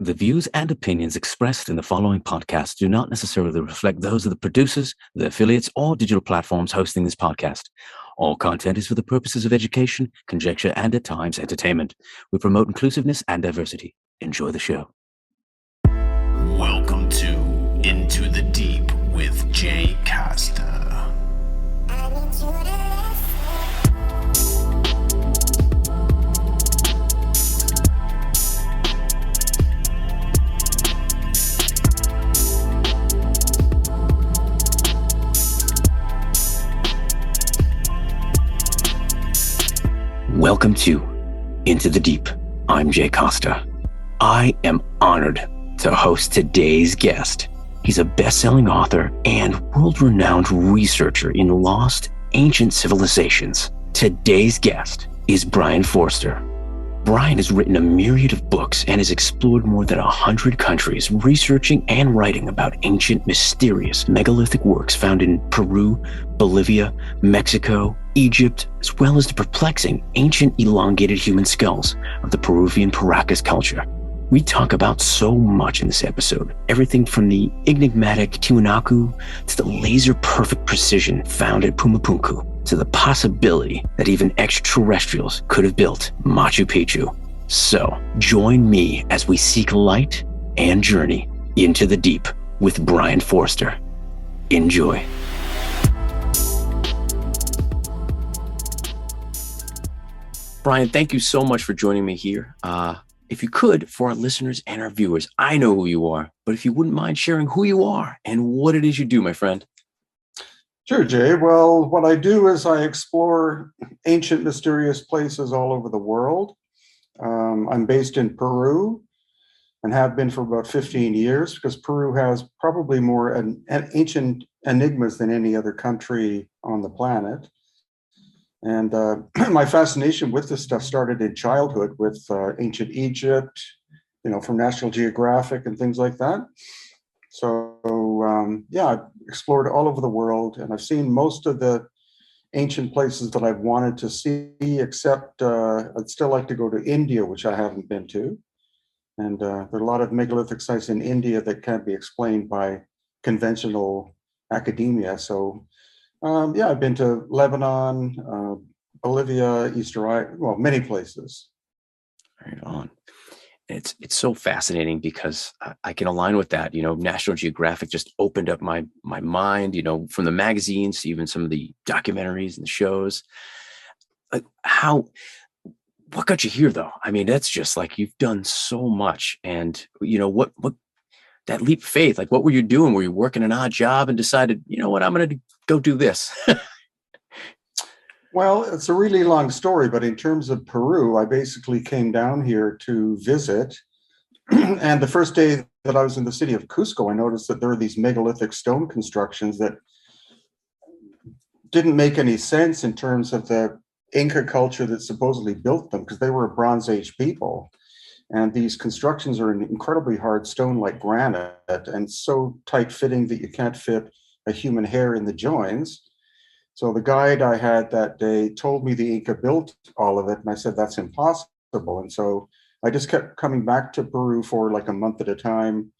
The views and opinions expressed in the following podcast do not necessarily reflect those of the producers, the affiliates, or digital platforms hosting this podcast. All content is for the purposes of education, conjecture, and at times entertainment. We promote inclusiveness and diversity. Enjoy the show. Welcome to Into the Deep with Jay Costa. Welcome to Into the Deep. I'm Jay Costa. I am honored to host today's guest. He's a best-selling author and world-renowned researcher in lost ancient civilizations. Today's guest is Brien Foerster. Brien has written a myriad of books and has explored more than 100 countries, researching and writing about ancient, mysterious, megalithic works found in Peru, Bolivia, Mexico, Egypt, as well as the perplexing, ancient, elongated human skulls of the Peruvian Paracas culture. We talk about so much in this episode, everything from the enigmatic Tiwanaku to the laser-perfect precision found at Pumapunku, to the possibility that even extraterrestrials could have built Machu Picchu. So, join me as we seek light and journey into the deep with Brien Foerster. Enjoy. Brien, thank you so much for joining me here. If you could, for our listeners and our viewers, I know who you are, but if you wouldn't mind sharing who you are and what it is you do, my friend. Sure, Jay. Well, what I do is I explore ancient, mysterious places all over the world. I'm based in Peru and have been for about 15 years because Peru has probably more ancient enigmas than any other country on the planet. And my fascination with this stuff started in childhood with ancient Egypt, from National Geographic and things like that. So, I've explored all over the world, and I've seen most of the ancient places that I've wanted to see, except I'd still like to go to India, which I haven't been to. And there are a lot of megalithic sites in India that can't be explained by conventional academia. So, I've been to Lebanon, Bolivia, many places. Right on. It's so fascinating because I can align with that. National Geographic just opened up my mind, from the magazines to even some of the documentaries and the shows. What got you here though? I mean, that's just like, you've done so much. And what that leap of faith, like what were you doing? Were you working an odd job and decided, I'm going to go do this? Well, it's a really long story, but in terms of Peru, I basically came down here to visit. And the first day that I was in the city of Cusco, I noticed that there are these megalithic stone constructions that didn't make any sense in terms of the Inca culture that supposedly built them, because they were a Bronze Age people. And these constructions are in incredibly hard stone like granite and so tight fitting that you can't fit a human hair in the joins. So the guide I had that day told me the Inca built all of it, and I said, that's impossible. And so I just kept coming back to Peru for like a month at a time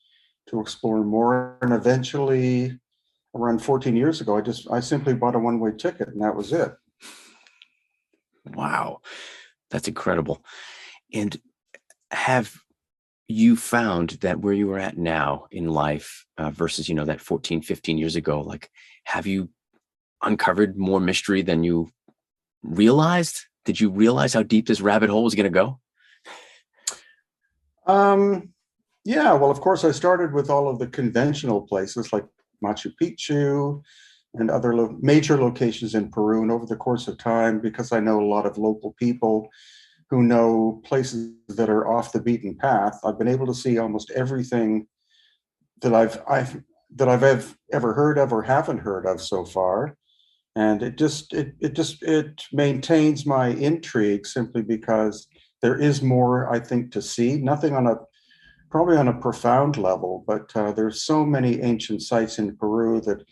to explore more. And eventually, around 14 years ago, I simply bought a one-way ticket, and that was it. Wow, that's incredible. And have you found that where you are at now in life versus, that 14, 15 years ago, like, have you uncovered more mystery than you realized? Did you realize how deep this rabbit hole was going to go? Well, of course, I started with all of the conventional places like Machu Picchu and other major locations in Peru. And over the course of time, because I know a lot of local people who know places that are off the beaten path, I've been able to see almost everything that I've ever heard of or haven't heard of so far. And it maintains my intrigue simply because there is more, I think, to see. Nothing probably on a profound level, but there's so many ancient sites in Peru that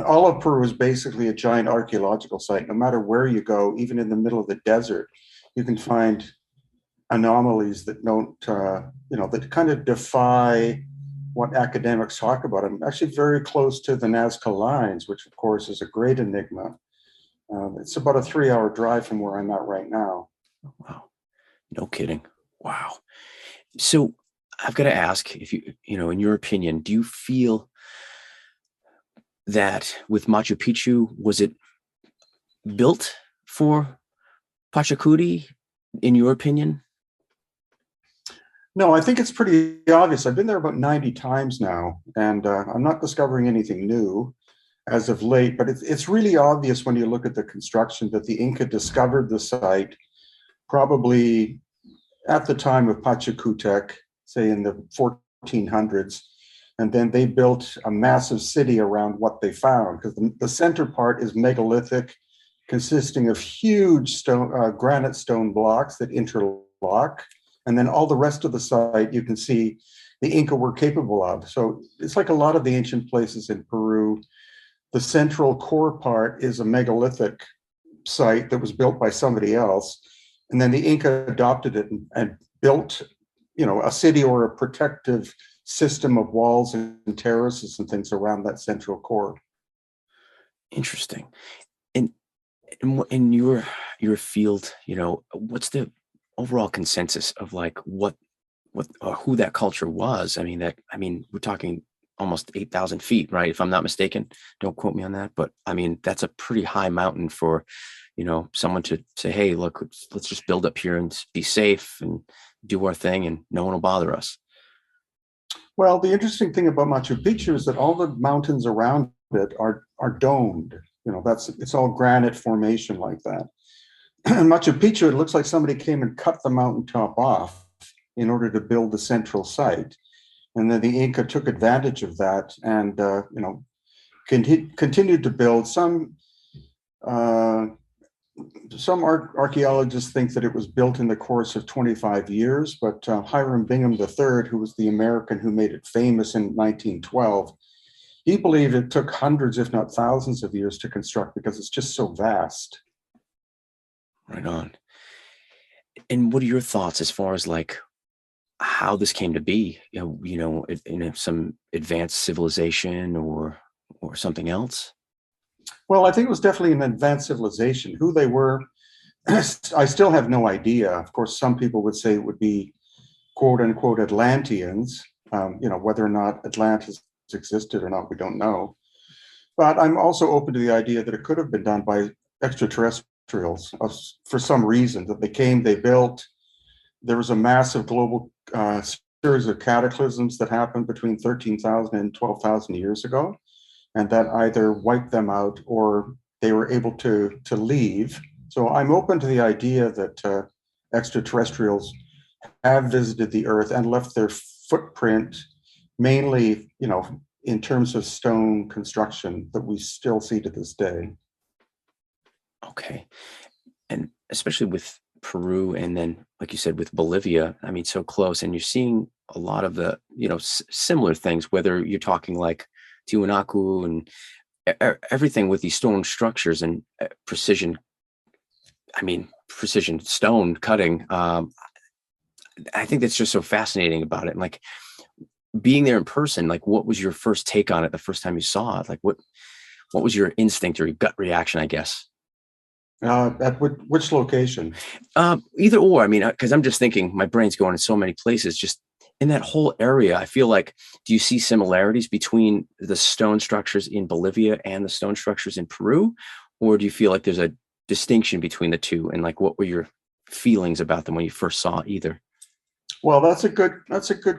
all of Peru is basically a giant archaeological site. No matter where you go, even in the middle of the desert, you can find anomalies that don't, that kind of defy what academics talk about. I'm actually very close to the Nazca Lines, which of course is a great enigma. It's about a 3-hour drive from where I'm at right now. Wow. No kidding. Wow. So I've got to ask, if in your opinion, do you feel that with Machu Picchu, was it built for Pachacuti, in your opinion? No, I think it's pretty obvious. I've been there about 90 times now, and I'm not discovering anything new as of late, but it's really obvious when you look at the construction that the Inca discovered the site probably at the time of Pachacutec, say in the 1400s, and then they built a massive city around what they found, because the center part is megalithic, consisting of huge granite stone blocks that interlock, and then all the rest of the site you can see the Inca were capable of. So it's like a lot of the ancient places in Peru. The central core part is a megalithic site that was built by somebody else, and then the Inca adopted it and built, a city or a protective system of walls and terraces and things around that central core. Interesting. And in your field, what's the overall consensus of like what who that culture was? I mean, we're talking almost 8,000 feet, right? If I'm not mistaken, don't quote me on that, but I mean, that's a pretty high mountain for, someone to say, hey, look, let's just build up here and be safe and do our thing and no one will bother us. Well, the interesting thing about Machu Picchu is that all the mountains around it are domed. It's all granite formation like that. Machu Picchu, it looks like somebody came and cut the mountaintop off in order to build the central site. And then the Inca took advantage of that and, continued to build. Some archaeologists think that it was built in the course of 25 years, but Hiram Bingham III, who was the American who made it famous in 1912, he believed it took hundreds, if not thousands of years to construct because it's just so vast. Right on. And what are your thoughts as far as like how this came to be? In some advanced civilization or something else? Well, I think it was definitely an advanced civilization. Who they were, I still have no idea. Of course, some people would say it would be quote unquote Atlanteans. Whether or not Atlantis existed or not, we don't know. But I'm also open to the idea that it could have been done by extraterrestrials for some reason, that they came, they built. There was a massive global series of cataclysms that happened between 13,000 and 12,000 years ago, and that either wiped them out or they were able to leave. So I'm open to the idea that extraterrestrials have visited the Earth and left their footprint, mainly, in terms of stone construction that we still see to this day. Okay. And especially with Peru and then, like you said, with Bolivia, I mean, so close. And you're seeing a lot of the, similar things, whether you're talking like Tiwanaku and everything with these stone structures and precision stone cutting. I think that's just so fascinating about it. And like being there in person, like what was your first take on it the first time you saw it? Like what was your instinct or your gut reaction, I guess? At which location? Either or. I mean, because I'm just thinking my brain's going in so many places, just in that whole area. I feel like, do you see similarities between the stone structures in Bolivia and the stone structures in Peru? Or do you feel like there's a distinction between the two? And like, what were your feelings about them when you first saw either? Well, that's a good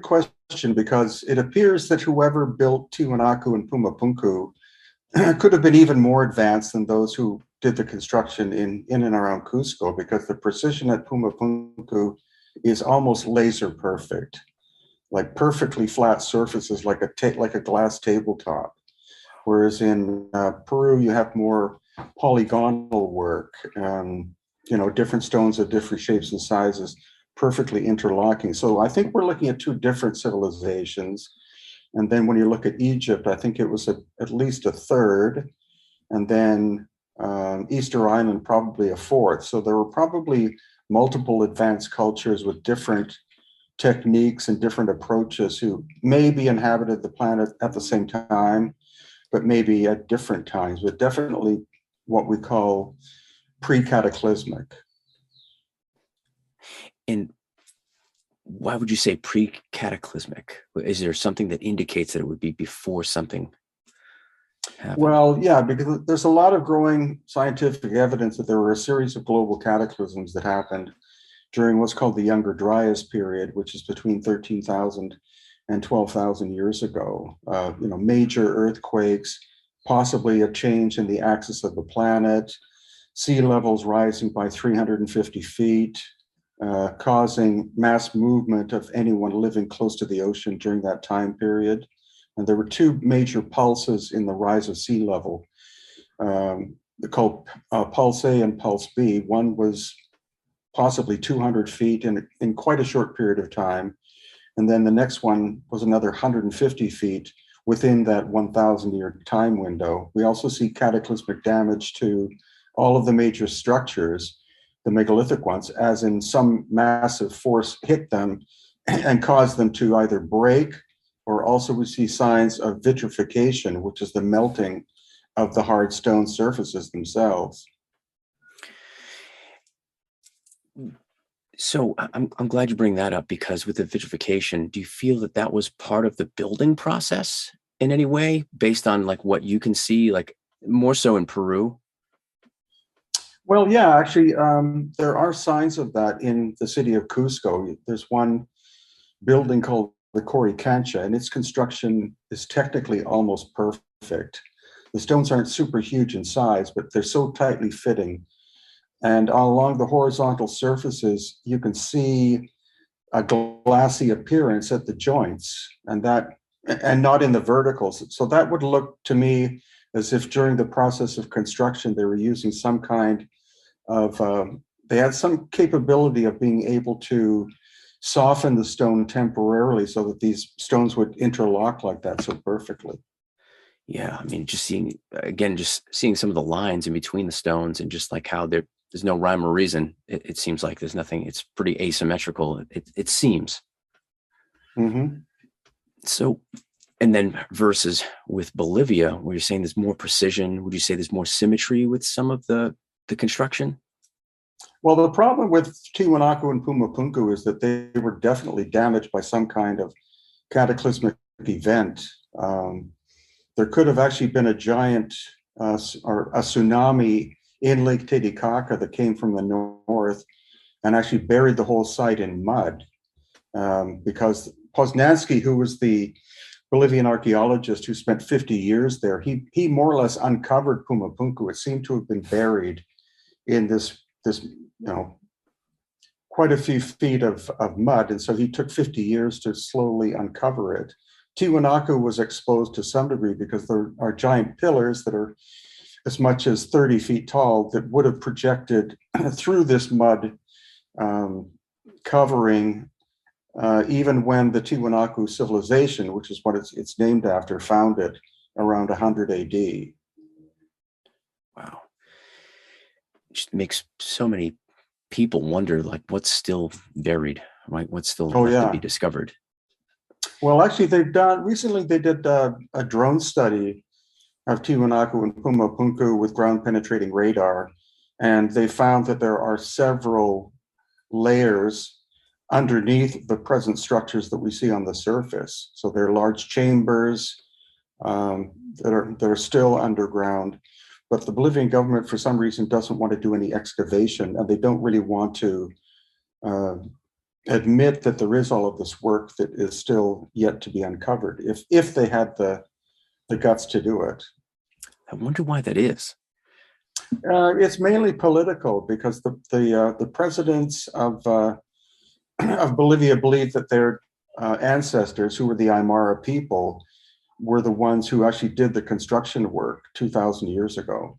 question, because it appears that whoever built Tiwanaku and Pumapunku could have been even more advanced than those who did the construction in and around Cusco, because the precision at Pumapunku is almost laser perfect, like perfectly flat surfaces, like a glass tabletop. Whereas in Peru, you have more polygonal work, different stones of different shapes and sizes, perfectly interlocking. So I think we're looking at two different civilizations. And then when you look at Egypt, I think it was at least a third, and then Easter Island probably a fourth. So there were probably multiple advanced cultures with different techniques and different approaches who maybe inhabited the planet at the same time, but maybe at different times, but definitely what we call pre-cataclysmic. And why would you say pre-cataclysmic? Is there something that indicates that it would be before something happened? Well, yeah, because there's a lot of growing scientific evidence that there were a series of global cataclysms that happened during what's called the Younger Dryas period, which is between 13,000 and 12,000 years ago. Major earthquakes, possibly a change in the axis of the planet, sea levels rising by 350 feet, causing mass movement of anyone living close to the ocean during that time period. And there were two major pulses in the rise of sea level, called Pulse A and Pulse B. One was possibly 200 feet in quite a short period of time. And then the next one was another 150 feet within that 1,000-year time window. We also see cataclysmic damage to all of the major structures, the megalithic ones, as in some massive force hit them and caused them to either break, or also we see signs of vitrification, which is the melting of the hard stone surfaces themselves. So I'm glad you bring that up, because with the vitrification, do you feel that that was part of the building process in any way, based on like what you can see, like more so in Peru? Well, yeah, actually, there are signs of that in the city of Cusco. There's one building called the Coricancha, and its construction is technically almost perfect. The stones aren't super huge in size, but they're so tightly fitting. And along the horizontal surfaces, you can see a glassy appearance at the joints, and not in the verticals. So that would look to me as if during the process of construction, they were using some kind of, they had some capability of being able to soften the stone temporarily so that these stones would interlock like that so perfectly. Yeah, I mean, just seeing some of the lines in between the stones, and just like how there's no rhyme or reason. It seems like there's nothing. It's pretty asymmetrical. It seems. Mm-hmm. So, and then versus with Bolivia, where you're saying there's more precision, would you say there's more symmetry with some of the construction? Well, the problem with Tiwanaku and Pumapunku is that they were definitely damaged by some kind of cataclysmic event. There could have actually been a giant or a tsunami in Lake Titicaca that came from the north and actually buried the whole site in mud, because Poznansky, who was the Bolivian archaeologist who spent 50 years there, he more or less uncovered Pumapunku. It seemed to have been buried in this quite a few feet of mud, and so he took 50 years to slowly uncover it. Tiwanaku was exposed to some degree because there are giant pillars that are as much as 30 feet tall that would have projected through this mud covering even when the Tiwanaku civilization, which is what it's named after, found it around 100 AD. Wow. It just makes so many people wonder, like, what's still buried, right? What's still left to be discovered? Well, actually, they did a drone study of Tiwanaku and Pumapunku with ground penetrating radar, and they found that there are several layers underneath the present structures that we see on the surface. So there are large chambers that are still underground, but the Bolivian government, for some reason, doesn't want to do any excavation, and they don't really want to admit that there is all of this work that is still yet to be uncovered, if they had the guts to do it. I wonder why that is. It's mainly political, because the presidents of Bolivia believe that their ancestors, who were the Aymara people, were the ones who actually did the construction work 2,000 years ago.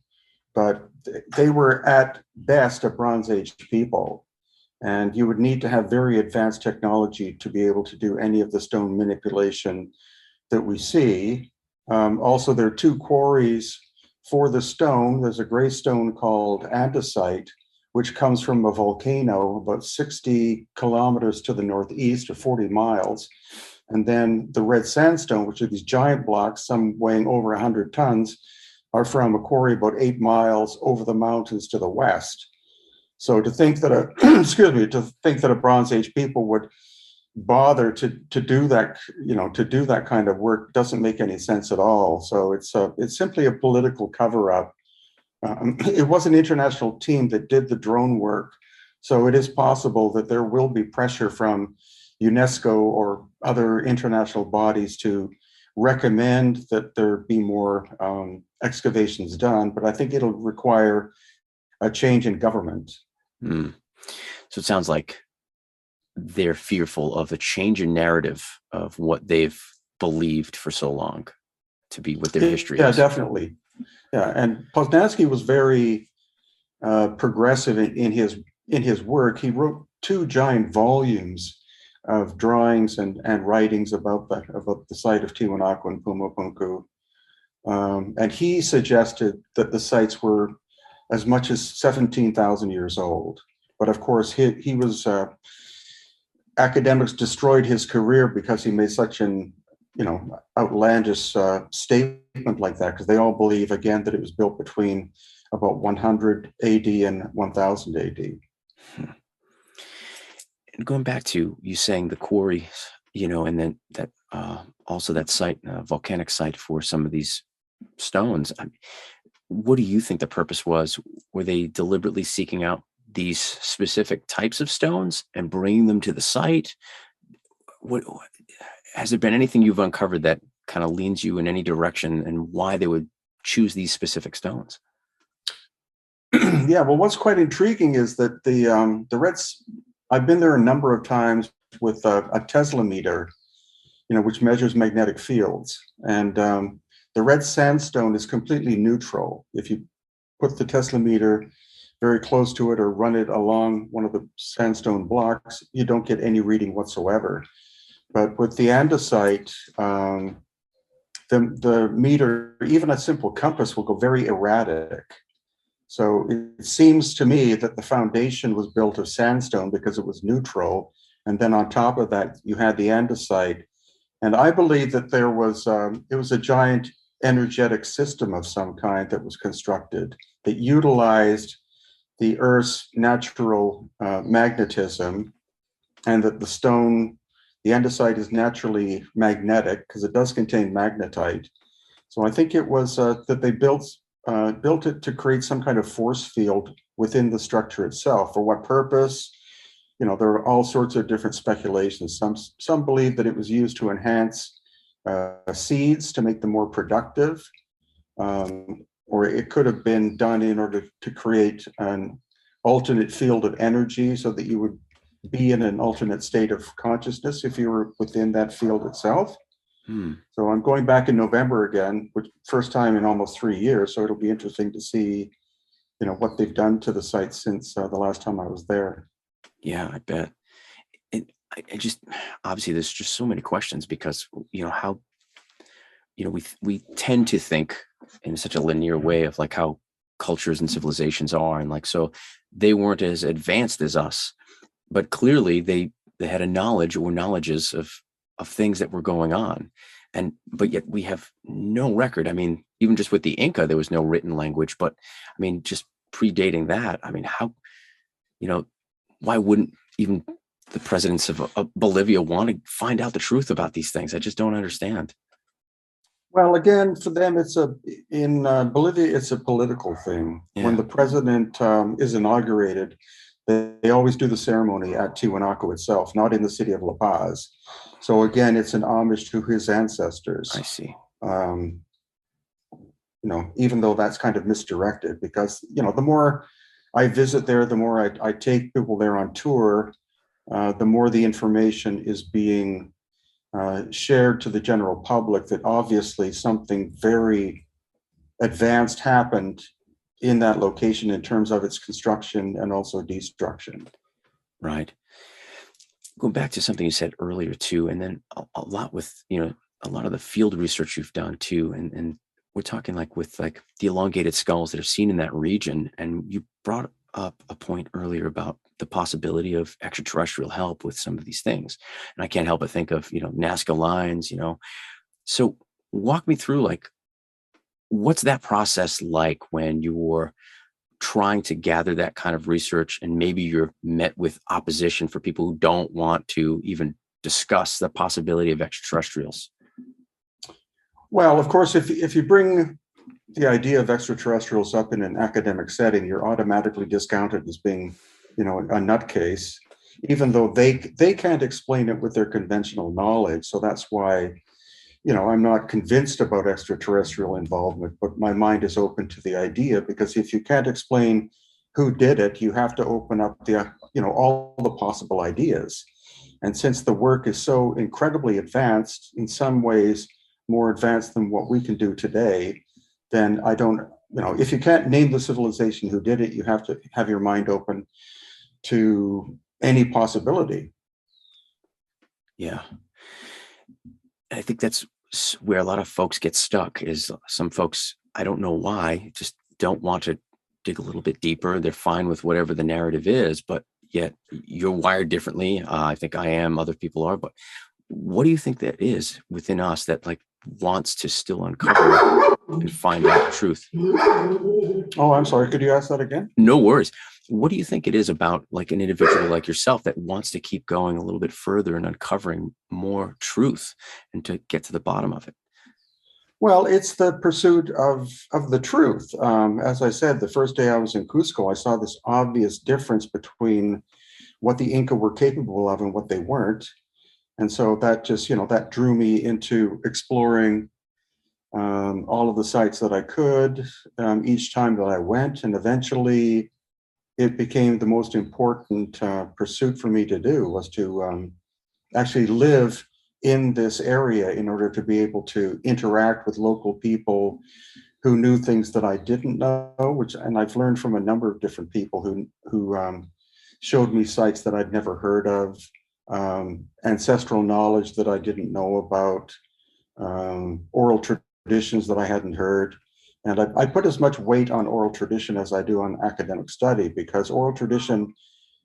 But they were at best a Bronze Age people, and you would need to have very advanced technology to be able to do any of the stone manipulation that we see. Also, there are two quarries for the stone. There's a gray stone called andesite, which comes from a volcano about 60 kilometers to the northeast, or 40 miles. And then the red sandstone, which are these giant blocks, some weighing over 100 tons, are from a quarry about 8 miles over the mountains to the west. So to think that a Bronze Age people would bother to do that, to do that kind of work doesn't make any sense at all. So it's simply a political cover-up. It was an international team that did the drone work, so it is possible that there will be pressure from UNESCO or other international bodies to recommend that there be more excavations done, but I think it'll require a change in government. So it sounds like they're fearful of a change in narrative of what they've believed for so long to be what their history is. Yeah, is. Definitely. Yeah, and Poznański was very progressive in his work. He wrote 2 giant volumes of drawings and writings about the site of Tiwanaku and Pumapunku. And he suggested that the sites were as much as 17,000 years old. But of course, he was academics destroyed his career because he made such an outlandish statement like that, because they all believe again that it was built between about 100 AD and 1000 AD. And going back to you saying the quarry, and then that also that site, volcanic site for some of these stones. What do you think the purpose was? Were they deliberately seeking out these specific types of stones and bringing them to the site? What has there been anything you've uncovered that kind of leans you in any direction, and why they would choose these specific stones? Yeah, well, what's quite intriguing is that the Reds. I've been there a number of times with a Tesla meter, which measures magnetic fields, and the red sandstone is completely neutral. If you put the Tesla meter very close to it or run it along one of the sandstone blocks, you don't get any reading whatsoever. But with the andesite, the meter, even a simple compass, will go very erratic. So it seems to me that the foundation was built of sandstone because it was neutral. And then on top of that, you had the andesite. And I believe that it was a giant energetic system of some kind that was constructed that utilized the Earth's natural magnetism, and that the andesite is naturally magnetic because it does contain magnetite. So I think it was that they built it to create some kind of force field within the structure itself. For what purpose? There are all sorts of different speculations. Some believe that it was used to enhance seeds to make them more productive, or it could have been done in order to create an alternate field of energy so that you would be in an alternate state of consciousness if you were within that field itself. So I'm going back in November again, which first time in almost 3 years. So it'll be interesting to see, what they've done to the site since the last time I was there. Yeah, I bet. And I just, obviously there's just so many questions because, how, we tend to think in such a linear way of like how cultures and civilizations are. And like, so they weren't as advanced as us, but clearly they had a knowledge or knowledges of things that were going on. But yet we have no record. I mean, even just with the Inca, there was no written language, but I mean, just predating that, I mean, how, why wouldn't even the presidents of Bolivia want to find out the truth about these things? I just don't understand. Well, again, for them, in Bolivia, it's a political thing. Yeah. When the president is inaugurated, they always do the ceremony at Tiwanaku itself, not in the city of La Paz. So again, it's an homage to his ancestors. I see. Even though that's kind of misdirected, because the more I visit there, the more I take people there on tour, the more the information is being shared to the general public that obviously something very advanced happened in that location in terms of its construction and also destruction. Right. Going back to something you said earlier too, and then a lot with, a lot of the field research you've done too. And we're talking like with like the elongated skulls that are seen in that region. And you brought up a point earlier about the possibility of extraterrestrial help with some of these things. And I can't help but think of, Nazca lines, So walk me through, like, what's that process like when you're trying to gather that kind of research and maybe you're met with opposition for people who don't want to even discuss the possibility of extraterrestrials? Well, of course, if you bring the idea of extraterrestrials up in an academic setting, you're automatically discounted as being, a nutcase, even though they can't explain it with their conventional knowledge. So that's why, I'm not convinced about extraterrestrial involvement, but my mind is open to the idea, because if you can't explain who did it, you have to open up all the possible ideas. And since the work is so incredibly advanced, in some ways more advanced than what we can do today, then I don't, if you can't name the civilization who did it, you have to have your mind open to any possibility. Yeah. I think that's where a lot of folks get stuck. Is some folks, I don't know why, just don't want to dig a little bit deeper. They're fine with whatever the narrative is, but yet you're wired differently. I think I am, other people are, but what do you think that is within us that wants to still uncover and find out the truth? Oh, I'm sorry. Could you ask that again? No worries. What do you think it is about an individual like yourself that wants to keep going a little bit further and uncovering more truth and to get to the bottom of it? Well, it's the pursuit of the truth. As I said, the first day I was in Cusco, I saw this obvious difference between what the Inca were capable of and what they weren't. And so that just, that drew me into exploring all of the sites that I could each time that I went. And eventually it became the most important pursuit for me to do, was to actually live in this area in order to be able to interact with local people who knew things that I didn't know, and I've learned from a number of different people who showed me sites that I'd never heard of, ancestral knowledge that I didn't know about, oral traditions that I hadn't heard. And I put as much weight on oral tradition as I do on academic study, because oral tradition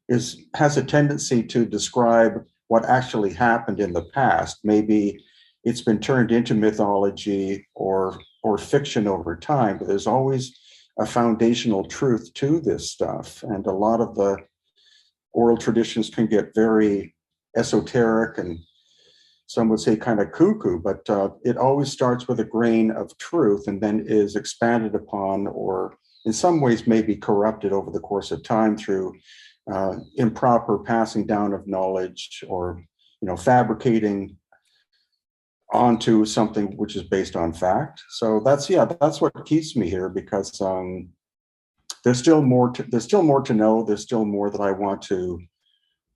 has a tendency to describe what actually happened in the past. Maybe it's been turned into mythology or fiction over time, but there's always a foundational truth to this stuff. And a lot of the oral traditions can get very esoteric and some would say kind of cuckoo, but it always starts with a grain of truth and then is expanded upon, or in some ways maybe corrupted over the course of time through improper passing down of knowledge, or fabricating onto something which is based on fact. So that's what keeps me here, because there's still more to know. There's still more that I want to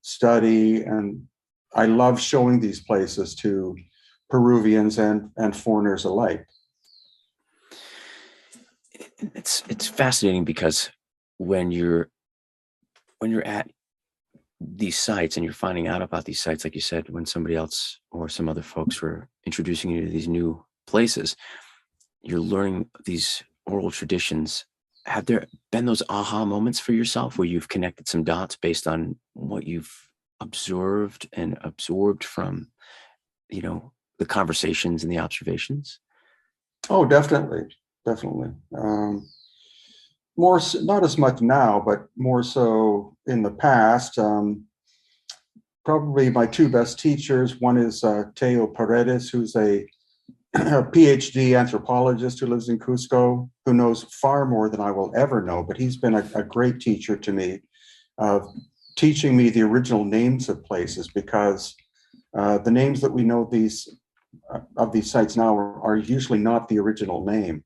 study, and I love showing these places to Peruvians and foreigners alike. It's fascinating, because when you're at these sites and you're finding out about these sites, like you said, when somebody else or some other folks were introducing you to these new places, you're learning these oral traditions. Have there been those aha moments for yourself where you've connected some dots based on what you've observed and absorbed from, the conversations and the observations? Oh, definitely. More so, not as much now, but more so in the past. Probably my two best teachers. One is Teo Paredes, who's a PhD anthropologist who lives in Cusco, who knows far more than I will ever know, but he's been a great teacher to me, teaching me the original names of places, because the names that we know of these sites now are usually not the original name.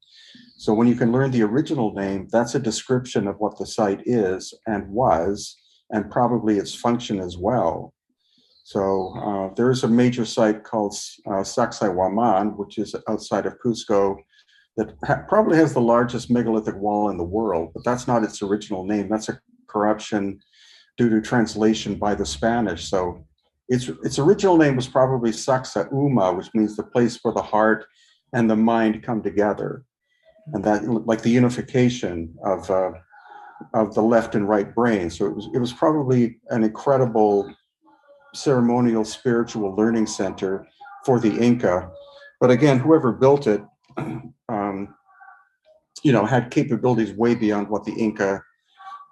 So when you can learn the original name, that's a description of what the site is and was, and probably its function as well. So there is a major site called Sacsayhuaman, which is outside of Cusco, that probably has the largest megalithic wall in the world, but that's not its original name. That's a corruption due to translation by the Spanish. So its original name was probably Sacsayuma, which means the place where the heart and the mind come together. And that, like the unification of of the left and right brain. So it was probably an incredible ceremonial spiritual learning center for the Inca. But again, whoever built it, had capabilities way beyond what the Inca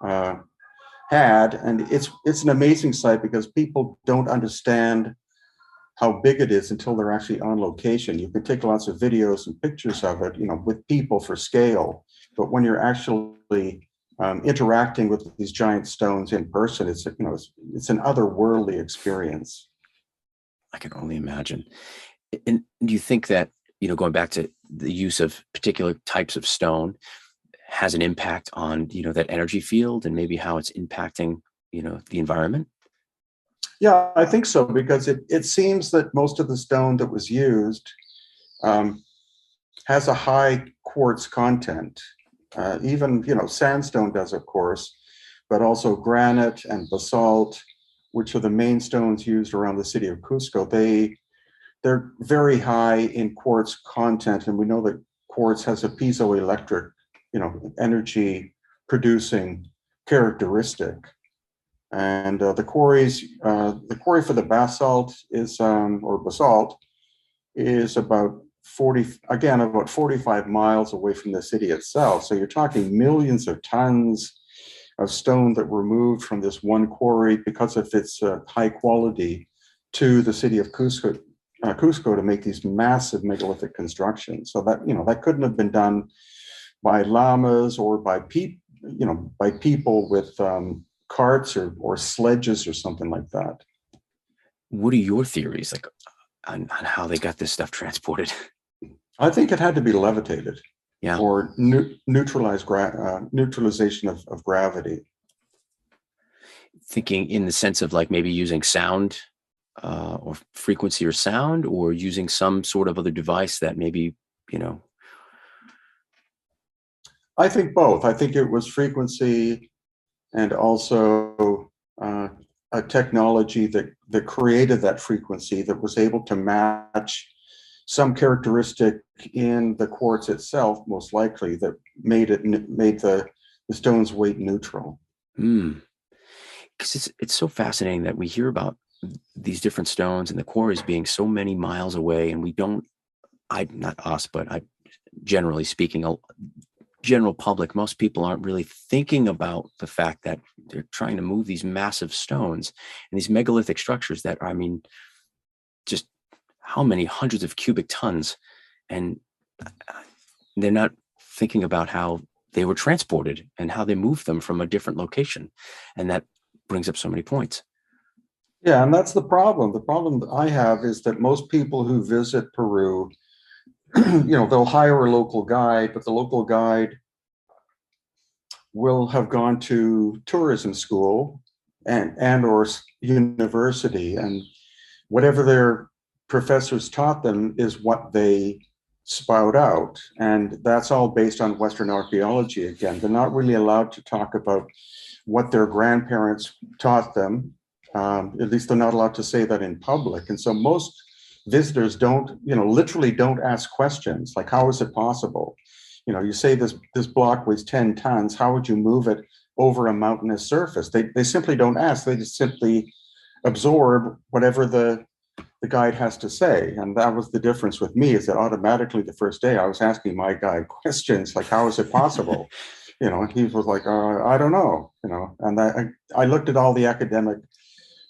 had. And it's an amazing site because people don't understand how big it is until they're actually on location. You can take lots of videos and pictures of it, with people for scale. But when you're actually interacting with these giant stones in person, it's an otherworldly experience. I can only imagine. And do you think that, going back to the use of particular types of stone has an impact on, that energy field and maybe how it's impacting, the environment? Yeah, I think so, because it seems that most of the stone that was used has a high quartz content. Even, sandstone does, of course, but also granite and basalt, which are the main stones used around the city of Cusco. They're very high in quartz content, and we know that quartz has a piezoelectric, energy producing characteristic. And the quarry for the basalt is, or basalt, is about 45 miles away from the city itself. So you're talking millions of tons of stone that were moved from this one quarry because of its high quality to the city of Cusco to make these massive megalithic constructions. So that that couldn't have been done by llamas or by people with carts or sledges or something like that. What are your theories on how they got this stuff transported? I think it had to be levitated, Yeah. or neutralization of gravity. Thinking in the sense of maybe using sound or frequency or sound, or using some sort of other device that maybe, I think both. I think it was frequency and also a technology that created that frequency that was able to match some characteristic in the quartz itself, most likely, that made the stone's weight neutral. Because it's so fascinating that we hear about these different stones and the quarries being so many miles away, and we don't, not us, but generally speaking, general public, most people aren't really thinking about the fact that they're trying to move these massive stones and these megalithic structures that, just how many hundreds of cubic tons, and they're not thinking about how they were transported and how they moved them from a different location. And that brings up so many points. Yeah, and that's the problem. The problem that I have is that most people who visit Peru, they'll hire a local guide, but the local guide will have gone to tourism school and or university, and whatever their professors taught them is what they spout out. And that's all based on Western archaeology. Again, they're not really allowed to talk about what their grandparents taught them. At least they're not allowed to say that in public. And so most visitors literally don't ask questions like, how is it possible? You say this block weighs 10 tons. How would you move it over a mountainous surface? They simply don't ask. They just simply absorb whatever the guide has to say. And that was the difference with me, is that automatically the first day I was asking my guide questions like, how is it possible? And he was like, I don't know, and I looked at all the academic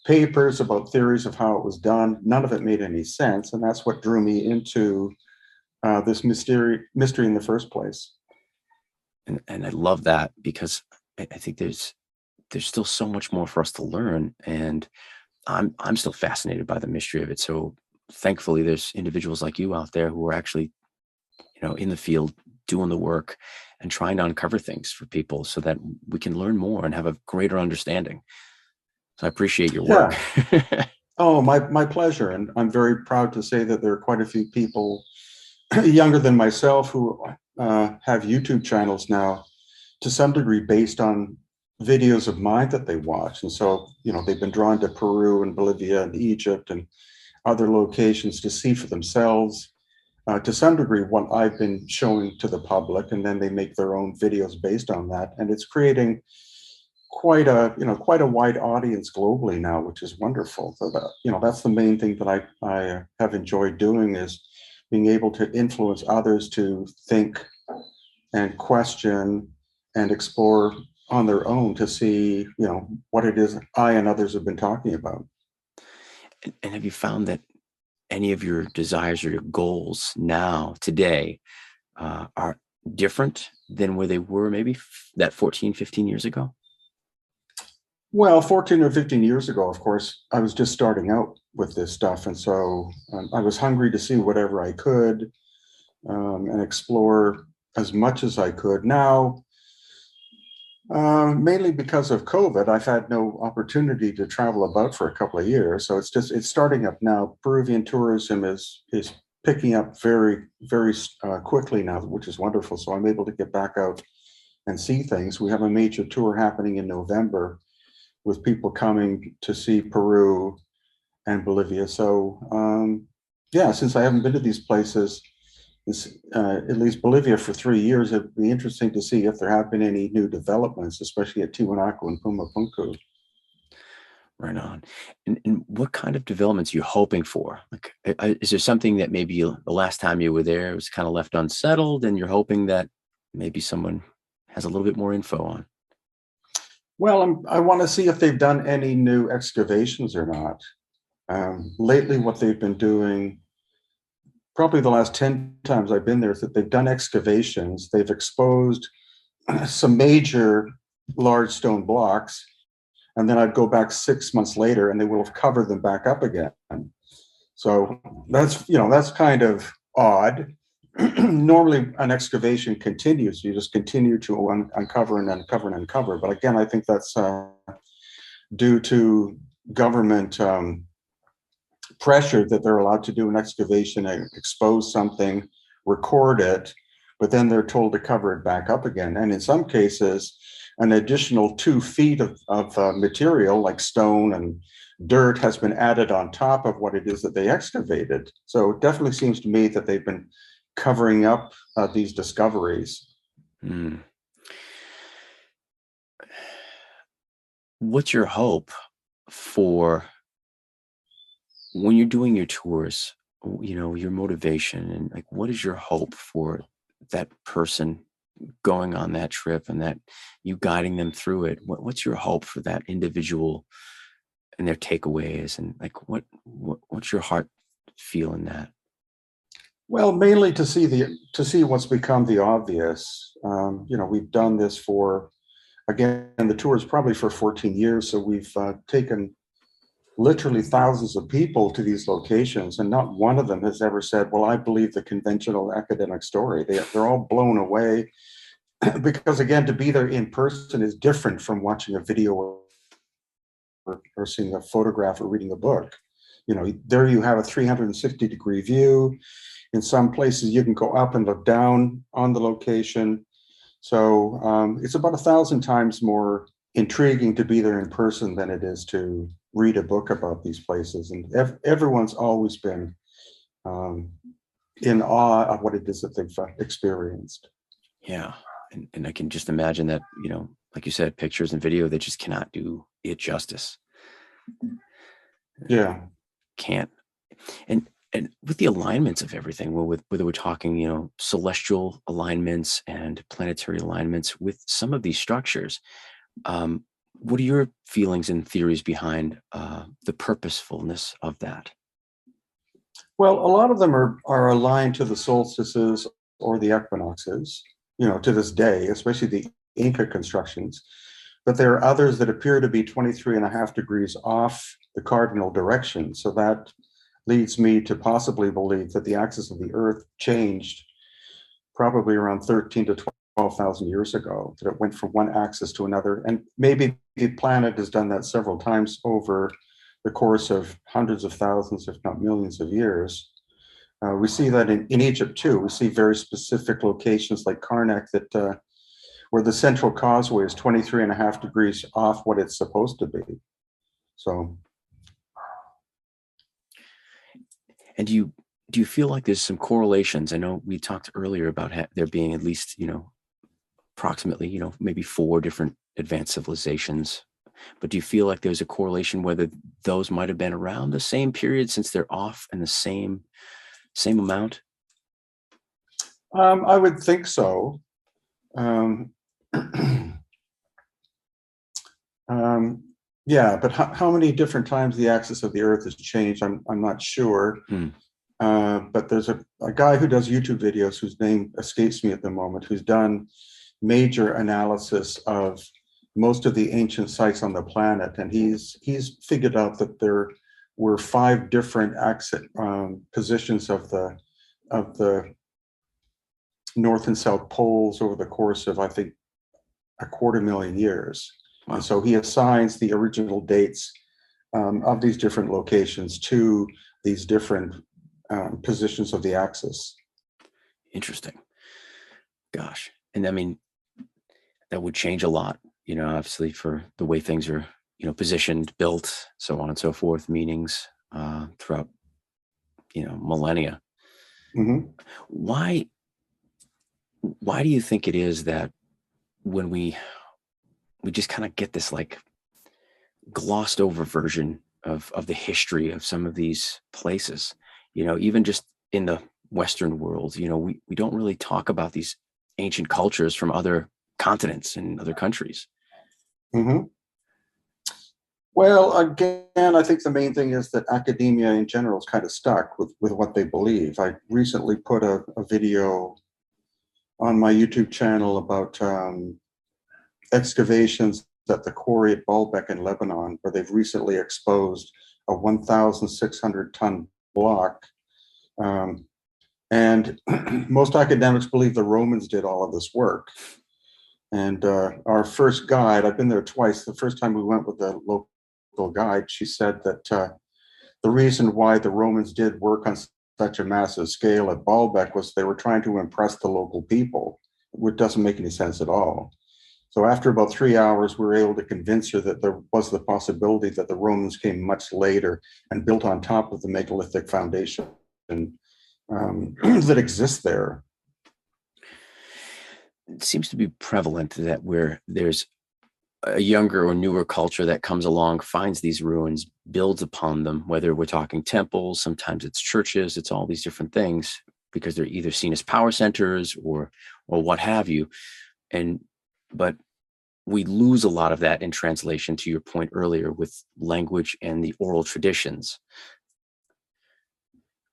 papers about theories of how it was done. None of it made any sense. And that's what drew me into this mystery in the first place. And I love that, because I think there's still so much more for us to learn. And I'm still fascinated by the mystery of it. So thankfully there's individuals like you out there who are actually, in the field doing the work and trying to uncover things for people so that we can learn more and have a greater understanding. So I appreciate your work. Yeah. Oh, my pleasure. And I'm very proud to say that there are quite a few people younger than myself who have YouTube channels now, to some degree based on videos of mine that they watch. And so, they've been drawn to Peru and Bolivia and Egypt and other locations to see for themselves to some degree what I've been showing to the public, and then they make their own videos based on that, and it's creating quite a wide audience globally now, which is wonderful. So that, that's the main thing that I have enjoyed doing, is being able to influence others to think and question and explore on their own to see, what it is I and others have been talking about. And have you found that any of your desires or your goals now, today, are different than where they were maybe that 14, 15 years ago? Well, 14 or 15 years ago, of course, I was just starting out with this stuff. And so I was hungry to see whatever I could and explore as much as I could. Now, mainly because of COVID, I've had no opportunity to travel about for a couple of years. So it's starting up now. Peruvian tourism is picking up very, very quickly now, which is wonderful. So I'm able to get back out and see things. We have a major tour happening in November with people coming to see Peru and Bolivia. So since I haven't been to these places, at least Bolivia, for 3 years, it'd be interesting to see if there have been any new developments, especially at Tiwanaku and Pumapunku. Right on. And what kind of developments are you hoping for? Like, is there something that maybe the last time you were there was kind of left unsettled, and you're hoping that maybe someone has a little bit more info on? Well, I want to see if they've done any new excavations or not. Lately, what they've been doing, probably the last 10 times I've been there, is that they've done excavations. They've exposed some major large stone blocks, and then I'd go back 6 months later and they will have covered them back up again. So that's kind of odd. Normally an excavation continues. You just continue to uncover and uncover and uncover. But again, I think that's due to government pressure that they're allowed to do an excavation and expose something, record it, but then they're told to cover it back up again. And in some cases, an additional 2 feet of material like stone and dirt has been added on top of what it is that they excavated. So it definitely seems to me that they've been covering up these discoveries. What's your hope for when you're doing your tours, your motivation, and like, what is your hope for that person going on that trip and that you guiding them through it? What's your hope for that individual and their takeaways, and like, what's your heart feel in that? Well, mainly to see what's become the obvious. We've done this for, again, the tour is probably for 14 years. So we've taken literally thousands of people to these locations, and not one of them has ever said, well, I believe the conventional academic story. They're all blown away because, again, to be there in person is different from watching a video or seeing a photograph or reading a book. There you have a 360-degree view. In some places, you can go up and look down on the location. So it's about 1,000 times more intriguing to be there in person than it is to read a book about these places. And everyone's always been in awe of what it is that they've experienced. Yeah. And I can just imagine that, like you said, pictures and video, they just cannot do it justice. Yeah. Can't. And with the alignments of everything, whether we're talking, celestial alignments and planetary alignments with some of these structures, what are your feelings and theories behind the purposefulness of that? Well, a lot of them are aligned to the solstices or the equinoxes, to this day, especially the Inca constructions. But there are others that appear to be 23.5 degrees off the cardinal direction. So that leads me to possibly believe that the axis of the Earth changed probably around 13 to 12,000 years ago, that it went from one axis to another. And maybe the planet has done that several times over the course of hundreds of thousands, if not millions of years. We see that in Egypt too. We see very specific locations like Karnak that where the central causeway is 23.5 degrees off what it's supposed to be. So. And do do you feel like there's some correlations? I know we talked earlier about there being at least, approximately, maybe 4 different advanced civilizations. But do you feel like there's a correlation whether those might have been around the same period, since they're off in the same amount? I would think so. Um, yeah, but how many different times the axis of the Earth has changed, I'm not sure. But there's a guy who does YouTube videos whose name escapes me at the moment, who's done major analysis of most of the ancient sites on the planet, and he's figured out that there were 5 different positions of the North and South poles over the course of, I think, 250,000 years. Wow. And so he assigns the original dates of these different locations to these different positions of the axis. Interesting. Gosh. And I mean, that would change a lot, obviously, for the way things are, positioned, built, so on and so forth, meanings throughout, millennia. Mm-hmm. Why do you think it is that when we just kind of get this like glossed over version of the history of some of these places, even just in the Western world, we don't really talk about these ancient cultures from other continents and other countries? Mm-hmm. Well, again, I think the main thing is that academia in general is kind of stuck with what they believe. I recently put a video on my YouTube channel about excavations at the quarry at Baalbek in Lebanon, where they've recently exposed a 1,600-ton block. And most academics believe the Romans did all of this work. And our first guide, I've been there twice. The first time we went with a local guide, she said that the reason why the Romans did work on such a massive scale at Baalbek was they were trying to impress the local people, which doesn't make any sense at all. So after about 3 hours, we were able to convince her that there was the possibility that the Romans came much later and built on top of the megalithic foundation that exists there. It seems to be prevalent that where there's a younger or newer culture that comes along, finds these ruins, builds upon them, whether we're talking temples, sometimes it's churches, it's all these different things, because they're either seen as power centers or what have you. But we lose a lot of that in translation, to your point earlier, with language and the oral traditions.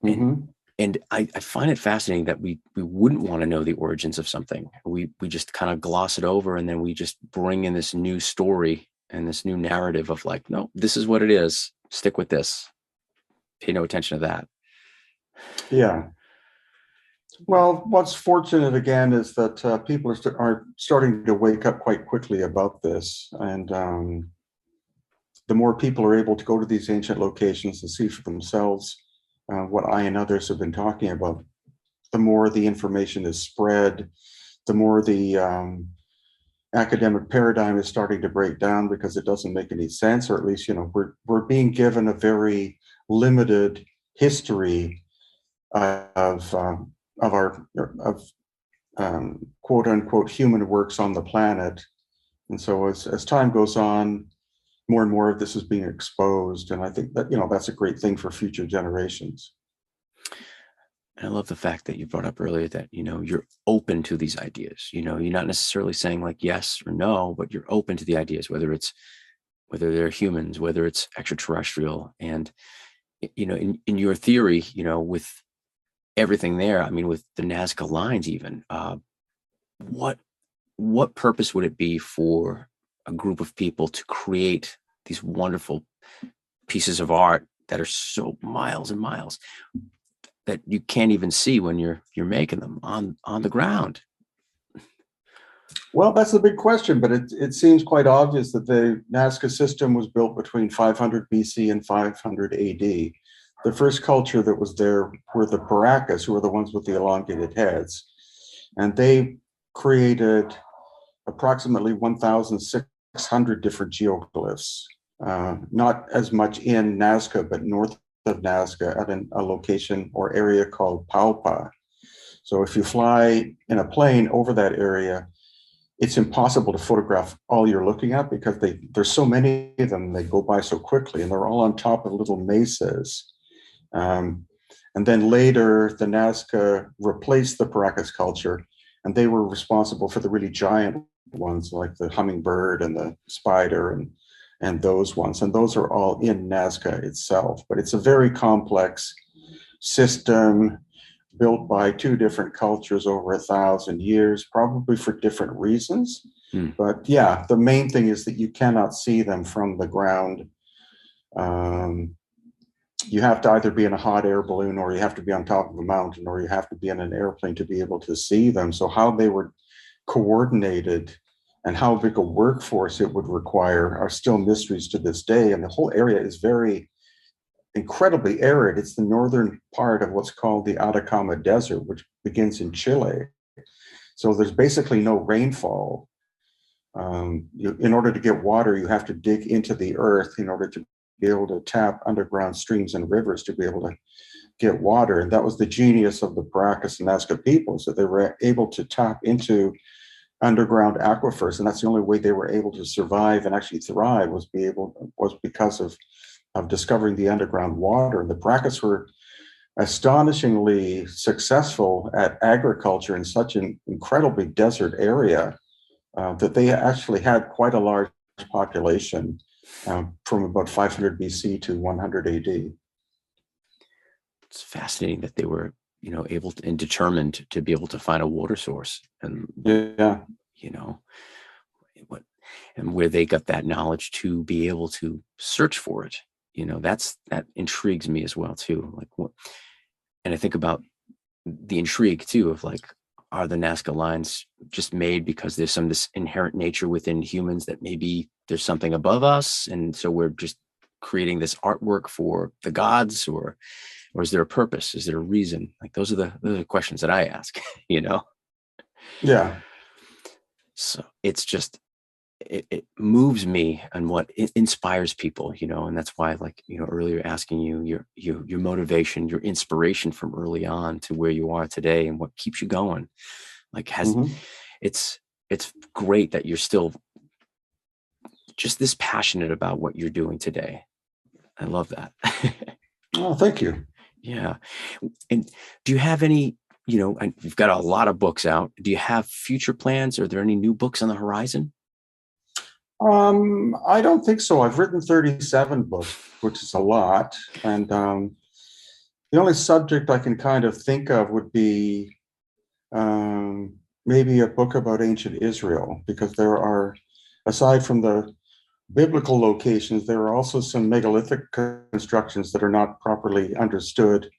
Mm-hmm. And I find it fascinating that we wouldn't want to know the origins of something. We just kind of gloss it over, and then we just bring in this new story and this new narrative of like, no, this is what it is. Stick with this. Pay no attention to that. Yeah. Well, what's fortunate again is that people are starting to wake up quite quickly about this, and the more people are able to go to these ancient locations and see for themselves what I and others have been talking about, the more the information is spread, the more the academic paradigm is starting to break down because it doesn't make any sense, or at least we're being given a very limited history of quote unquote human works on the planet. And so as time goes on, more and more of this is being exposed. And I think that, that's a great thing for future generations. And I love the fact that you brought up earlier that, you're open to these ideas. You're not necessarily saying like yes or no, but you're open to the ideas, whether they're humans, whether it's extraterrestrial. And, in your theory, with everything there, I mean, with the Nazca lines even, what purpose would it be for a group of people to create these wonderful pieces of art that are so miles and miles that you can't even see when you're making them on the ground? Well, that's the big question, but it seems quite obvious that the Nazca system was built between 500 BC and 500 AD. The first culture that was there were the Paracas, who were the ones with the elongated heads, and they created approximately 1,600 different geoglyphs, not as much in Nazca, but north of Nazca at a location or area called Paupa. So if you fly in a plane over that area, it's impossible to photograph all you're looking at because there's so many of them, they go by so quickly, and they're all on top of little mesas. And then later, the Nazca replaced the Paracas culture, and they were responsible for the really giant ones like the hummingbird and the spider and those ones. And those are all in Nazca itself. But it's a very complex system built by two different cultures over 1,000 years, probably for different reasons. But yeah, the main thing is that you cannot see them from the ground. You have to either be in a hot air balloon, or you have to be on top of a mountain, or you have to be in an airplane to be able to see them. So how they were coordinated and how big a workforce it would require are still mysteries to this day. And the whole area is very incredibly arid. It's the northern part of what's called the Atacama Desert, which begins in Chile. So there's basically no rainfall. In order to get water, you have to dig into the earth in order to be able to tap underground streams and rivers to be able to get water. And that was the genius of the Paracas and Nazca peoples, that they were able to tap into underground aquifers. And that's the only way they were able to survive and actually thrive was because of discovering the underground water. And the Paracas were astonishingly successful at agriculture in such an incredibly desert area that they actually had quite a large population from about 500 BC to 100 AD. It's fascinating that they were, able to, and determined to be able to find a water source, and and where they got that knowledge to be able to search for it. That intrigues me as well too. And I think about the intrigue too of are the Nazca lines just made because there's this inherent nature within humans that maybe there's something above us, and so we're just creating this artwork for the gods, or is there a purpose? Is there a reason? Those are the questions that I ask. Yeah. So it's just it moves me, and what it inspires people, and that's why, earlier asking you your motivation, your inspiration from early on to where you are today, and what keeps you going. It's great that you're still just this passionate about what you're doing today. I love that. Oh, thank you. Yeah. And do you have any, and you've got a lot of books out. Do you have future plans? Are there any new books on the horizon? I don't think so. I've written 37 books, which is a lot. And the only subject I can kind of think of would be maybe a book about ancient Israel, because there are, aside from the biblical locations, there are also some megalithic constructions that are not properly understood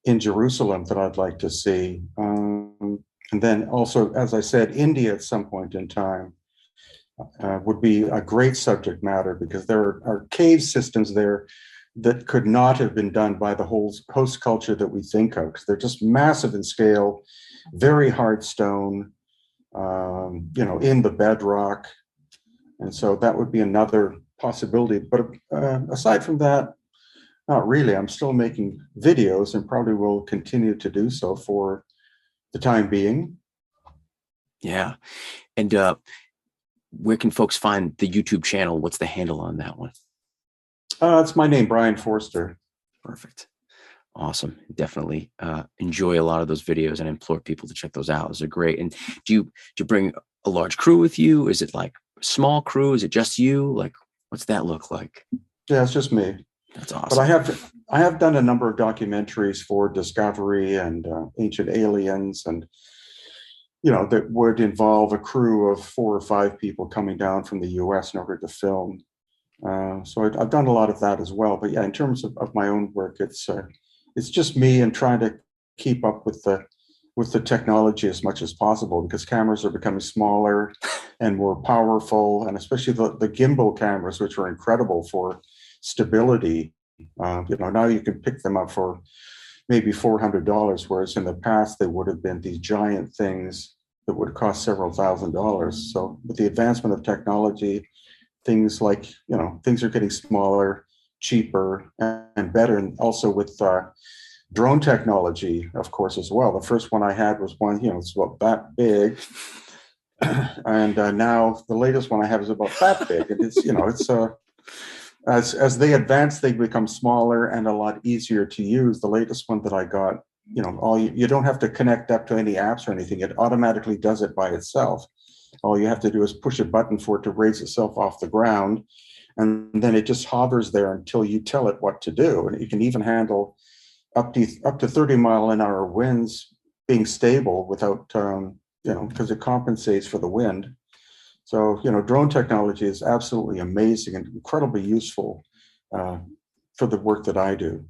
in Jerusalem that I'd like to see. And then also, as I said, India at some point in time would be a great subject matter, because there are cave systems there that could not have been done by the whole host culture that we think of, because they're just massive in scale, very hard stone, in the bedrock. And so that would be another possibility. But aside from that, not really. I'm still making videos and probably will continue to do so for the time being. Yeah. And where can folks find the YouTube channel? What's the handle on that one? It's my name, Brien Foerster. Perfect. Awesome. Definitely enjoy a lot of those videos, and implore people to check those out. Those are great. And do you bring a large crew with you? Is it a small crew? Is it just you? What's that look like? Yeah, it's just me. That's awesome. But I have done a number of documentaries for Discovery and Ancient Aliens, and that would involve a crew of 4 or 5 people coming down from the US in order to film. So I've done a lot of that as well. But yeah, in terms of my own work, it's just me, and trying to keep up with the technology as much as possible, because cameras are becoming smaller and more powerful, and especially the gimbal cameras, which are incredible for stability. Now you can pick them up for maybe $400, whereas in the past they would have been these giant things that would cost several $1,000s. So with the advancement of technology, things are getting smaller, cheaper and better, and also with drone technology, of course, as well. The first one I had was one, it's about that big. And now the latest one I have is about that big. And it's as they advance, they become smaller and a lot easier to use. The latest one that I got, you don't have to connect up to any apps or anything. It automatically does it by itself. All you have to do is push a button for it to raise itself off the ground, and then it just hovers there until you tell it what to do. And it can even handle up to 30-mile-an-hour winds being stable without, because it compensates for the wind. So, drone technology is absolutely amazing and incredibly useful for the work that I do.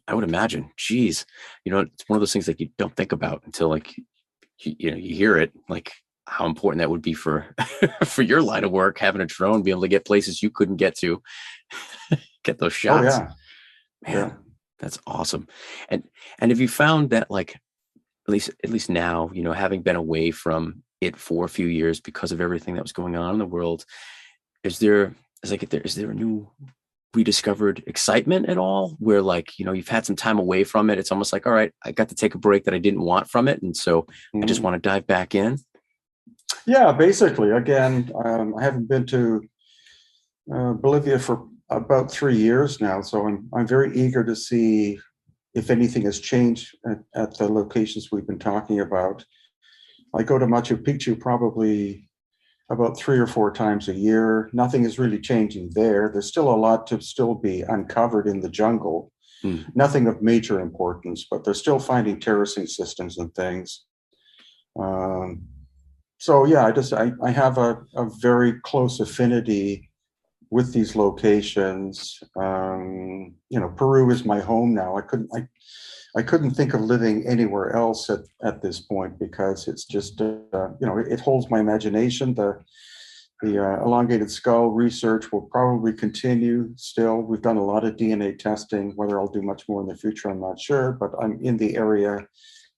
I would imagine. Geez, it's one of those things that you don't think about until you hear it, like how important that would be for for your line of work, having a drone, be able to get places you couldn't get to, get those shots. Oh, yeah. Man, that's awesome. And have you found that, like, at least now, having been away from it for a few years because of everything that was going on in the world, is there a new rediscovered excitement at all, where, like, you've had some time away from it, it's almost like, all right, I got to take a break that I didn't want from it, and so I just want to dive back in? Yeah, basically. Again, I haven't been to Bolivia for about 3 years now, so I'm very eager to see if anything has changed at the locations we've been talking about. I go to Machu Picchu probably about 3 or 4 times a year. Nothing is really changing there. There's still a lot to still be uncovered in the jungle. Nothing of major importance, but they're still finding terracing systems and things. So yeah, I have a very close affinity with these locations. Peru is my home now. I couldn't think of living anywhere else at this point, because it's just it holds my imagination. The elongated skull research will probably continue still. We've done a lot of DNA testing. Whether I'll do much more in the future, I'm not sure, but I'm in the area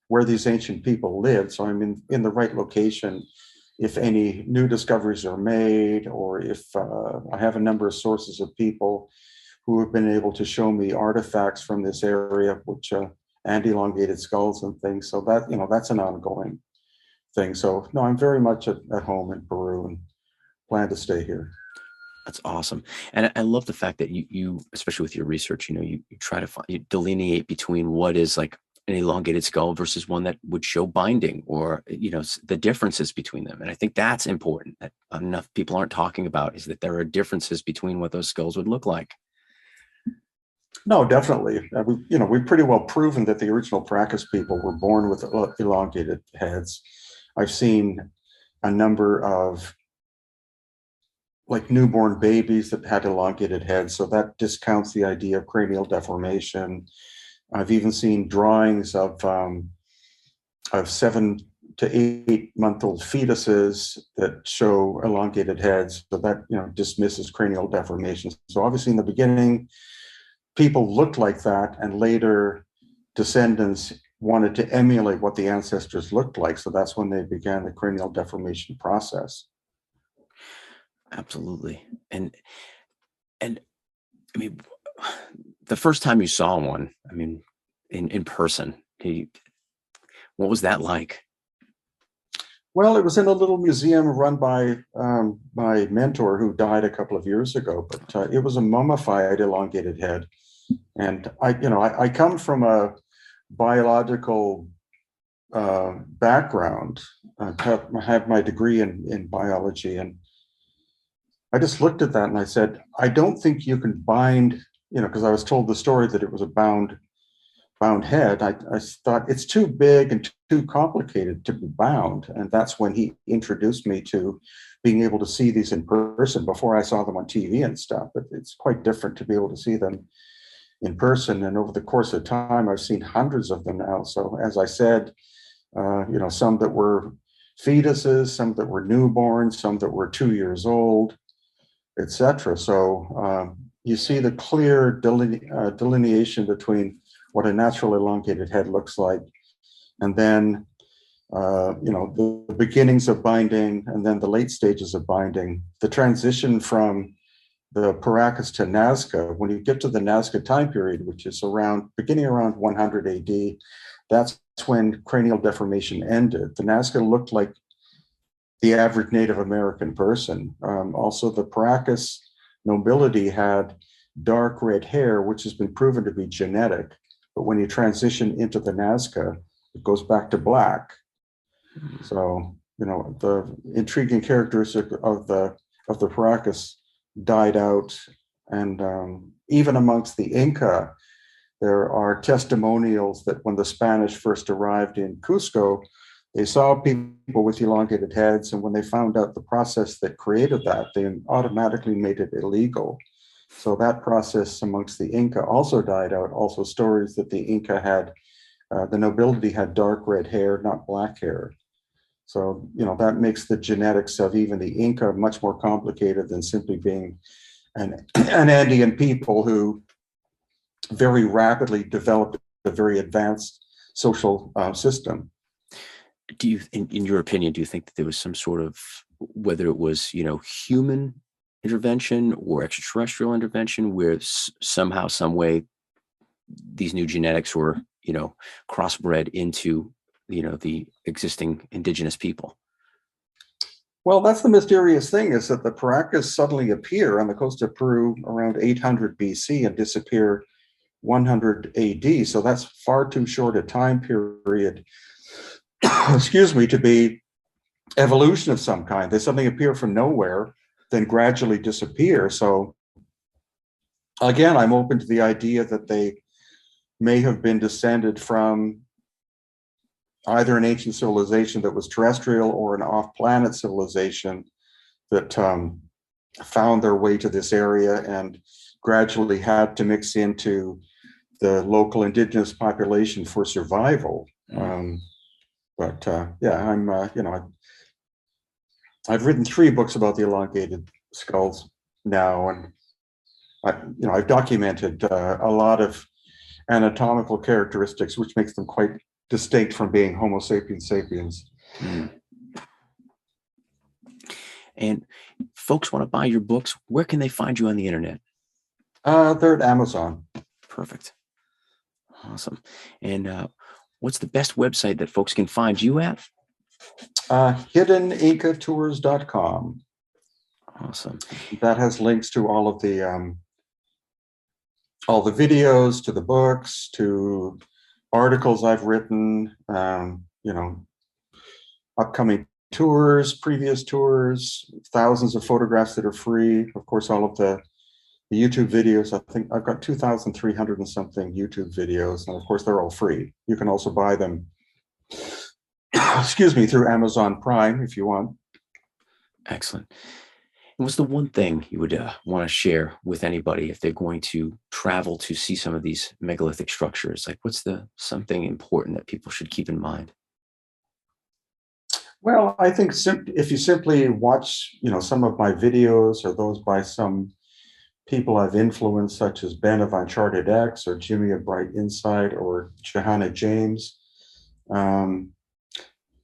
where these ancient people lived, so I'm in the right location if any new discoveries are made, or if I have a number of sources of people who have been able to show me artifacts from this area, which and elongated skulls and things. So that, that's an ongoing thing. So no, I'm very much at home in Peru and plan to stay here. That's awesome. And I love the fact that you especially with your research, you try to you delineate between what is like an elongated skull versus one that would show binding, or, the differences between them. And I think that's important, that enough people aren't talking about, is that there are differences between what those skulls would look like. No, definitely. We've pretty well proven that the original Paracas people were born with elongated heads. I've seen a number of newborn babies that had elongated heads, so that discounts the idea of cranial deformation. I've even seen drawings of 7 to 8 month old fetuses that show elongated heads, so that dismisses cranial deformation. So obviously in the beginning, people looked like that, and later descendants wanted to emulate what the ancestors looked like. So that's when they began the cranial deformation process. Absolutely. And I mean, the first time you saw one, in person, what was that like? Well, it was in a little museum run by my mentor, who died a couple of years ago, but it was a mummified elongated head. And I come from a biological background. I have my degree in biology, and I just looked at that and I said, I don't think you can bind, because I was told the story that it was a bound head. I thought it's too big and too complicated to be bound. And that's when he introduced me to being able to see these in person. Before, I saw them on TV and stuff, but it's quite different to be able to see them in person. And over the course of time, I've seen hundreds of them now. So as I said, some that were fetuses, some that were newborns, some that were 2 years old, etc. So you see the clear delineation between what a natural elongated head looks like, and then the beginnings of binding, and then the late stages of binding. The transition from the Paracas to Nazca. When you get to the Nazca time period, which is beginning around 100 AD, that's when cranial deformation ended. The Nazca looked like the average Native American person. Also, the Paracas nobility had dark red hair, which has been proven to be genetic. But when you transition into the Nazca, it goes back to black. So, the intriguing characteristic of the Paracas died out. And even amongst the Inca, there are testimonials that when the Spanish first arrived in Cusco, they saw people with elongated heads, and when they found out the process that created that, they automatically made it illegal. So that process amongst the Inca also died out. Also, stories that the Inca had, the nobility had dark red hair, not black hair. So, that makes the genetics of even the Inca much more complicated than simply being an Andean people who very rapidly developed a very advanced social system. Do you, in your opinion, do you think that there was some sort of, whether it was, human intervention or extraterrestrial intervention, where somehow, some way, these new genetics were, crossbred into, the existing indigenous people? Well, that's the mysterious thing, is that the Paracas suddenly appear on the coast of Peru around 800 BC and disappear 100 AD. So that's far too short a time period, excuse me, to be evolution of some kind. They suddenly appear from nowhere, then gradually disappear. So again, I'm open to the idea that they may have been descended from either an ancient civilization that was terrestrial or an off-planet civilization that found their way to this area and gradually had to mix into the local indigenous population for survival. I've written 3 books about the elongated skulls now, and I've documented a lot of anatomical characteristics which makes them quite distinct from being Homo sapiens sapiens. And folks want to buy your books, where can they find you on the internet? They're at Amazon. Perfect. Awesome. And what's the best website that folks can find you at? HiddenIncaTours.com. Awesome. That has links to all the videos, to the books, to articles I've written, upcoming tours, previous tours, thousands of photographs that are free. Of course, all of the YouTube videos. I think I've got 2,300 and something YouTube videos, and of course they're all free. You can also buy them, excuse me, through Amazon Prime if you want. Excellent. And what's the one thing you would want to share with anybody if they're going to travel to see some of these megalithic structures? Like, what's something important that people should keep in mind? Well, I think if you simply watch, some of my videos or those by some people I've influenced, such as Ben of Uncharted X or Jimmy of Bright Insight or Johanna James,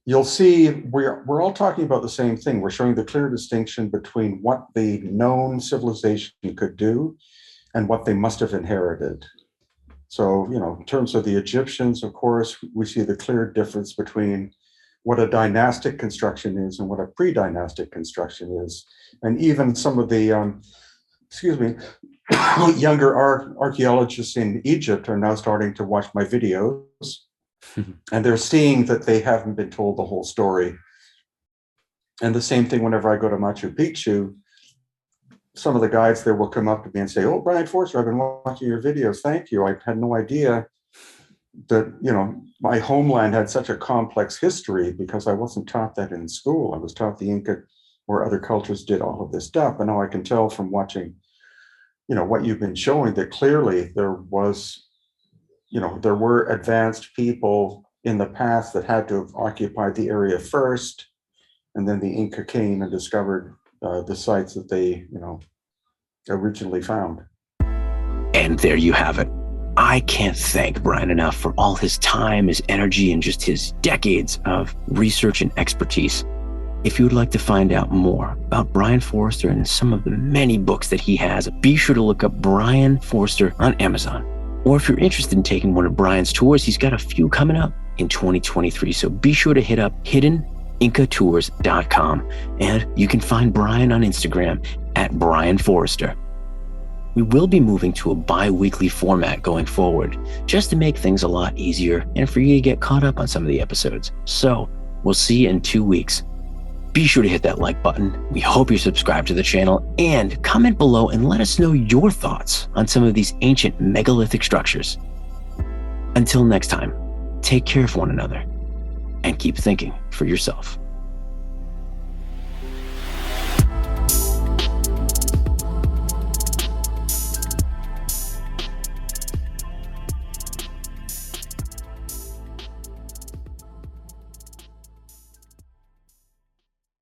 you'll see we're all talking about the same thing. We're showing the clear distinction between what the known civilization could do and what they must have inherited. So, in terms of the Egyptians, of course, we see the clear difference between what a dynastic construction is and what a pre-dynastic construction is. And even some of the, younger archaeologists in Egypt are now starting to watch my videos. And they're seeing that they haven't been told the whole story. And the same thing whenever I go to Machu Picchu, some of the guides there will come up to me and say, "Oh, Brien Foerster, I've been watching your videos. Thank you. I had no idea that, my homeland had such a complex history because I wasn't taught that in school. I was taught the Inca or other cultures did all of this stuff. And now I can tell from watching, what you've been showing that clearly there were advanced people in the past that had to have occupied the area first. And then the Inca came and discovered the sites that they, originally found." And there you have it. I can't thank Brien enough for all his time, his energy, and just his decades of research and expertise. If you would like to find out more about Brien Foerster and some of the many books that he has, be sure to look up Brien Foerster on Amazon. Or if you're interested in taking one of Brien's tours, he's got a few coming up in 2023. So be sure to hit up hiddenincatours.com, and you can find Brien on Instagram at Brien Foerster. We will be moving to a bi-weekly format going forward, just to make things a lot easier and for you to get caught up on some of the episodes. So we'll see you in 2 weeks. Be sure to hit that like button. We hope you're subscribed to the channel, and comment below and let us know your thoughts on some of these ancient megalithic structures. Until next time, take care of one another and keep thinking for yourself.